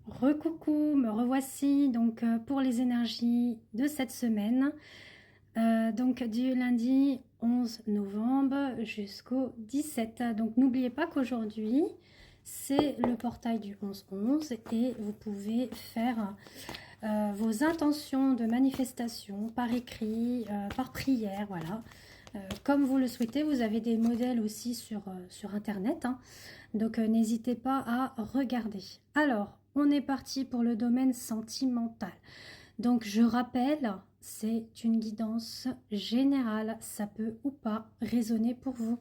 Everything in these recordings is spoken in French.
Recoucou, me revoici donc pour les énergies de cette semaine, donc du lundi 11 novembre jusqu'au 17. Donc n'oubliez pas qu'aujourd'hui c'est le portail du 11-11 et vous pouvez faire vos intentions de manifestation par écrit, par prière, voilà. Comme vous le souhaitez, vous avez des modèles aussi sur internet, hein. Donc n'hésitez pas à regarder. Alors, on est parti pour le domaine sentimental. Donc je rappelle, c'est une guidance générale, ça peut ou pas résonner pour vous.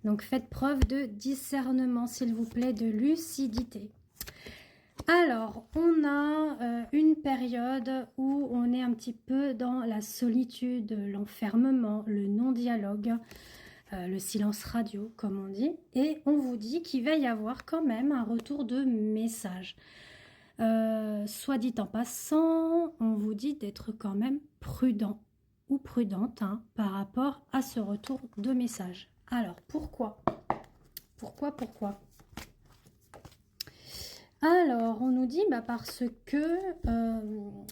Donc faites preuve de discernement, s'il vous plaît, de lucidité. Alors, on a une période où on est un petit peu dans la solitude, l'enfermement, le non-dialogue, le silence radio, comme on dit. Et on vous dit qu'il va y avoir quand même un retour de message. Soit dit en passant, on vous dit d'être quand même prudent ou prudente, hein, par rapport à ce retour de message. Alors, pourquoi? Pourquoi? Alors, on nous dit parce que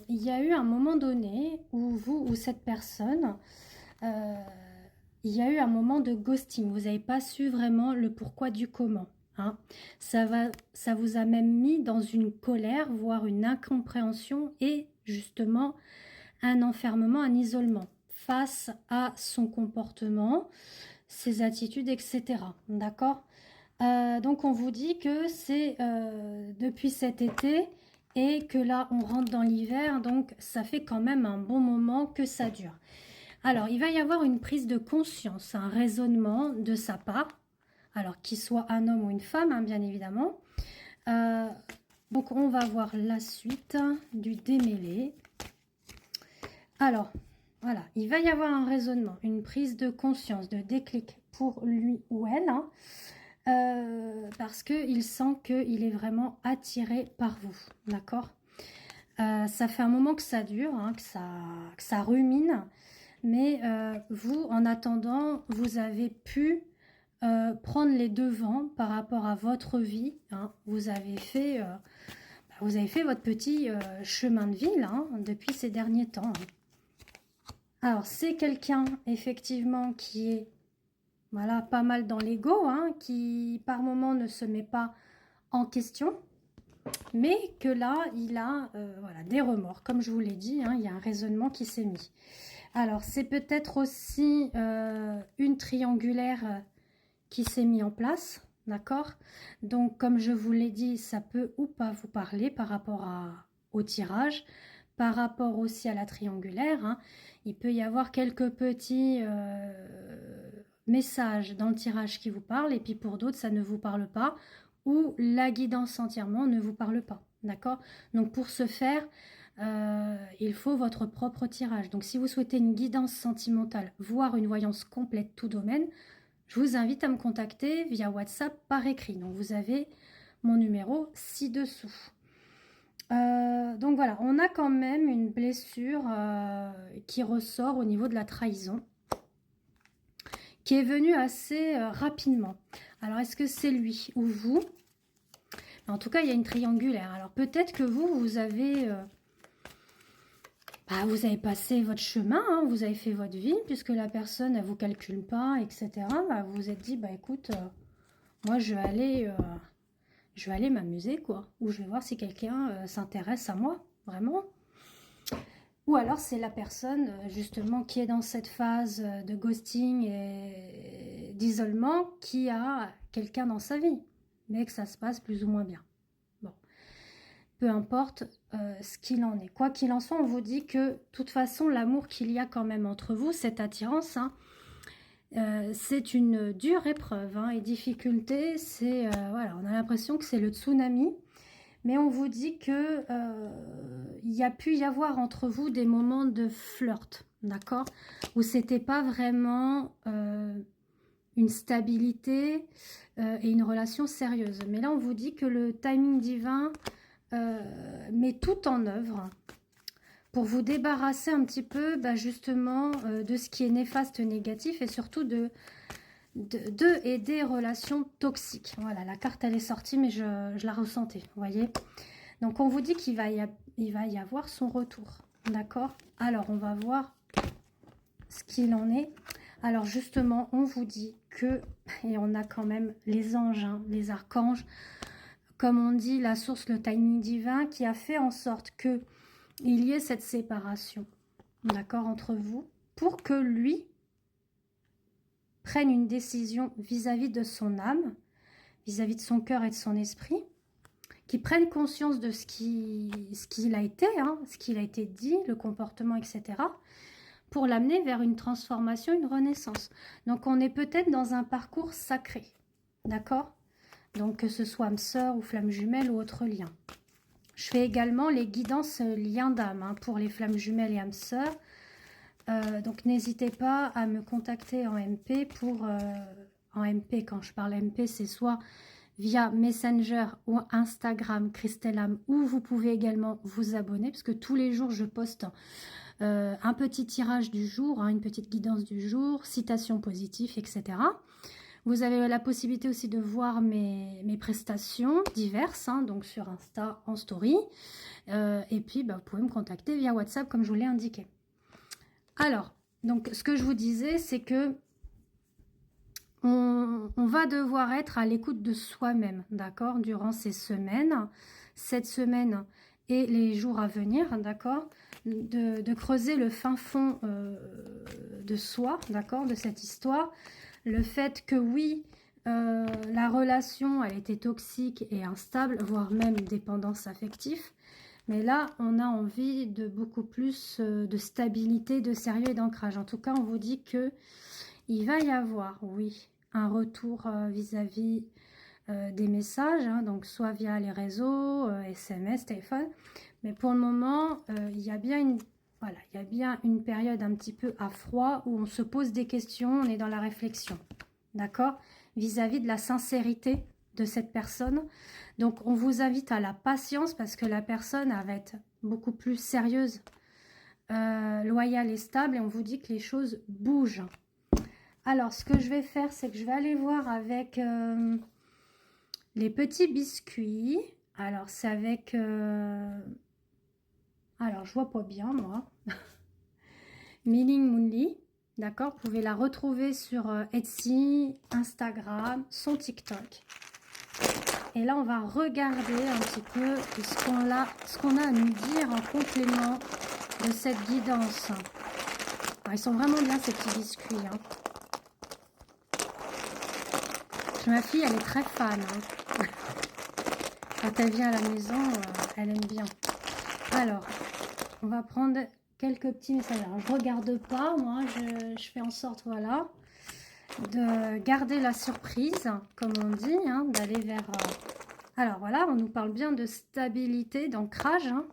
il y a eu un moment donné où vous ou cette personne, il y a eu un moment de ghosting. Vous n'avez pas su vraiment le pourquoi du comment. Hein. Ça vous a même mis dans une colère, voire une incompréhension et justement un enfermement, un isolement face à son comportement, ses attitudes, etc. D'accord ? Donc on vous dit que c'est depuis cet été et que là on rentre dans l'hiver, donc ça fait quand même un bon moment que ça dure. Alors il va y avoir une prise de conscience, un raisonnement de sa part, alors qu'il soit un homme ou une femme, hein, bien évidemment. Donc on va voir la suite du démêlé. Alors voilà, il va y avoir un raisonnement, une prise de conscience, de déclic pour lui ou elle, hein. Parce qu'il sent qu'il est vraiment attiré par vous, d'accord. Ça fait un moment que ça dure, hein, que ça rumine, mais vous, en attendant, vous avez pu prendre les devants par rapport à votre vie, hein. Vous avez fait votre petit chemin de vie là, hein, depuis ces derniers temps, hein. Alors, c'est quelqu'un, effectivement, qui est voilà, pas mal dans l'ego, hein, qui par moment ne se met pas en question, mais que là, il a voilà, des remords. Comme je vous l'ai dit, hein, il y a un raisonnement qui s'est mis. Alors, c'est peut-être aussi une triangulaire qui s'est mise en place, d'accord? Donc, comme je vous l'ai dit, ça peut ou pas vous parler par rapport au tirage, par rapport aussi à la triangulaire, hein. Il peut y avoir quelques petits messages dans le tirage qui vous parlent, et puis pour d'autres, ça ne vous parle pas, ou la guidance entièrement ne vous parle pas, d'accord? Donc pour ce faire, il faut votre propre tirage. Donc si vous souhaitez une guidance sentimentale, voire une voyance complète tout domaine, je vous invite à me contacter via WhatsApp par écrit. Donc vous avez mon numéro ci-dessous. Donc voilà, on a quand même une blessure qui ressort au niveau de la trahison, qui est venue assez rapidement. Alors, est-ce que c'est lui ou vous? En tout cas, il y a une triangulaire. Alors, peut-être que vous avez... vous avez passé votre chemin, hein, vous avez fait votre vie, puisque la personne, elle ne vous calcule pas, etc. Vous vous êtes dit, écoute, moi, je vais aller m'amuser, quoi. Ou je vais voir si quelqu'un s'intéresse à moi, vraiment. Ou alors c'est la personne justement qui est dans cette phase de ghosting et d'isolement qui a quelqu'un dans sa vie, mais que ça se passe plus ou moins bien. Bon, peu importe ce qu'il en est. Quoi qu'il en soit, on vous dit que de toute façon, l'amour qu'il y a quand même entre vous, cette attirance, hein, c'est une dure épreuve, hein, et difficulté, c'est voilà, on a l'impression que c'est le tsunami. Mais on vous dit que il y a pu y avoir entre vous des moments de flirt, d'accord? Où c'était pas vraiment une stabilité et une relation sérieuse. Mais là, on vous dit que le timing divin met tout en œuvre pour vous débarrasser un petit peu, justement, de ce qui est néfaste, négatif, et surtout de et des relations toxiques. Voilà, la carte elle est sortie, mais je la ressentais, vous voyez. Donc, on vous dit qu'il va y avoir son retour. D'accord? Alors, on va voir ce qu'il en est. Alors, justement, on vous dit que, et on a quand même les anges, hein, les archanges, comme on dit, la source, le timing divin, qui a fait en sorte que il y ait cette séparation, d'accord, entre vous, pour que lui prenne une décision vis-à-vis de son âme, vis-à-vis de son cœur et de son esprit, qui prenne conscience de ce qu'il a été, hein, ce qu'il a été dit, le comportement, etc., pour l'amener vers une transformation, une renaissance. Donc, on est peut-être dans un parcours sacré, d'accord? Donc, que ce soit âme sœur ou flamme jumelle ou autre lien. Je fais également les guidances liens d'âme hein, pour les flammes jumelles et âmes sœurs. Donc, n'hésitez pas à me contacter en MP pour... en MP, quand je parle MP, c'est soit via Messenger ou Instagram Christelle-Âme, où vous pouvez également vous abonner, parce que tous les jours, je poste un petit tirage du jour, hein, une petite guidance du jour, citations positives, etc. Vous avez la possibilité aussi de voir mes prestations diverses, hein, donc sur Insta, en story. Et puis, bah, vous pouvez me contacter via WhatsApp, comme je vous l'ai indiqué. Alors, donc, ce que je vous disais, c'est que on va devoir être à l'écoute de soi-même, d'accord, durant ces semaines, cette semaine et les jours à venir, d'accord, de creuser le fin fond de soi, d'accord, de cette histoire. Le fait que oui, la relation, elle était toxique et instable, voire même dépendance affective. Mais là, on a envie de beaucoup plus de stabilité, de sérieux et d'ancrage. En tout cas, on vous dit que il va y avoir, oui, un retour vis-à-vis des messages, hein, donc soit via les réseaux, SMS, téléphone. Mais pour le moment, il y a bien une période un petit peu à froid où on se pose des questions, on est dans la réflexion, d'accord, vis-à-vis de la sincérité de cette personne. Donc, on vous invite à la patience parce que la personne elle va être beaucoup plus sérieuse, loyale et stable, et on vous dit que les choses bougent. Alors, ce que je vais faire, c'est que je vais aller voir avec les petits biscuits. Alors, c'est avec... alors, je vois pas bien, moi. Milling Moonly. D'accord, vous pouvez la retrouver sur Etsy, Instagram, son TikTok. Et là, on va regarder un petit peu ce qu'on a à nous dire en complément de cette guidance. Alors, ils sont vraiment bien, ces petits biscuits. Hein. Ma fille, elle est très fan. Hein. Quand elle vient à la maison, elle aime bien. Alors, on va prendre quelques petits messages. Alors, je regarde pas, moi, je fais en sorte, voilà, de garder la surprise, comme on dit, hein, d'aller vers... Alors, voilà, on nous parle bien de stabilité, d'ancrage. Hein.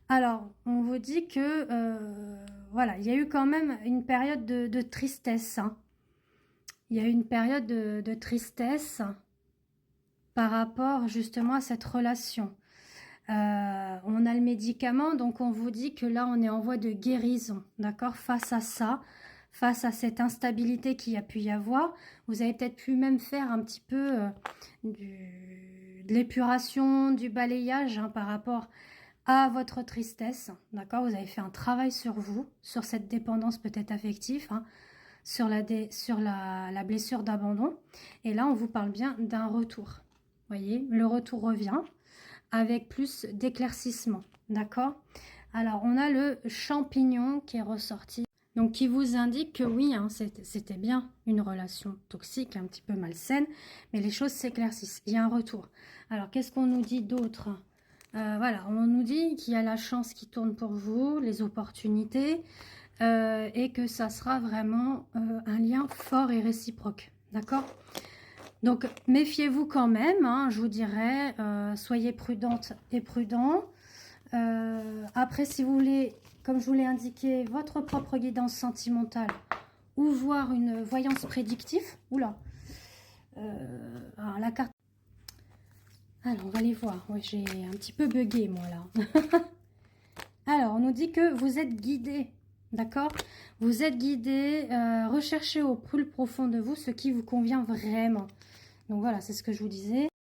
Alors, on vous dit que, voilà, il y a eu quand même une période de tristesse. Hein. Il y a eu une période de tristesse par rapport justement à cette relation. On a le médicament, donc on vous dit que là, on est en voie de guérison, d'accord? Face à ça, face à cette instabilité qu'il y a pu y avoir, vous avez peut-être pu même faire un petit peu de l'épuration, du balayage hein, par rapport à votre tristesse, d'accord? Vous avez fait un travail sur vous, sur cette dépendance peut-être affective, hein, sur la blessure d'abandon. Et là, on vous parle bien d'un retour. Vous voyez, le retour revient avec plus d'éclaircissement, d'accord? Alors, on a le champignon qui est ressorti, donc qui vous indique que oui, hein, c'était bien une relation toxique, un petit peu malsaine, mais les choses s'éclaircissent, il y a un retour. Alors, qu'est-ce qu'on nous dit d'autre? Voilà, on nous dit qu'il y a la chance qui tourne pour vous, les opportunités, et que ça sera vraiment un lien fort et réciproque, d'accord? Donc, méfiez-vous quand même, hein, je vous dirais, soyez prudente et prudent. Après, si vous voulez, comme je vous l'ai indiqué, votre propre guidance sentimentale ou voir une voyance prédictive, oula, alors la carte... Alors, on va les voir, ouais, j'ai un petit peu bugué, moi, là. Alors, on nous dit que vous êtes guidé, d'accord? Vous êtes guidé, recherchez au plus profond de vous ce qui vous convient vraiment. Donc voilà, c'est ce que je vous disais.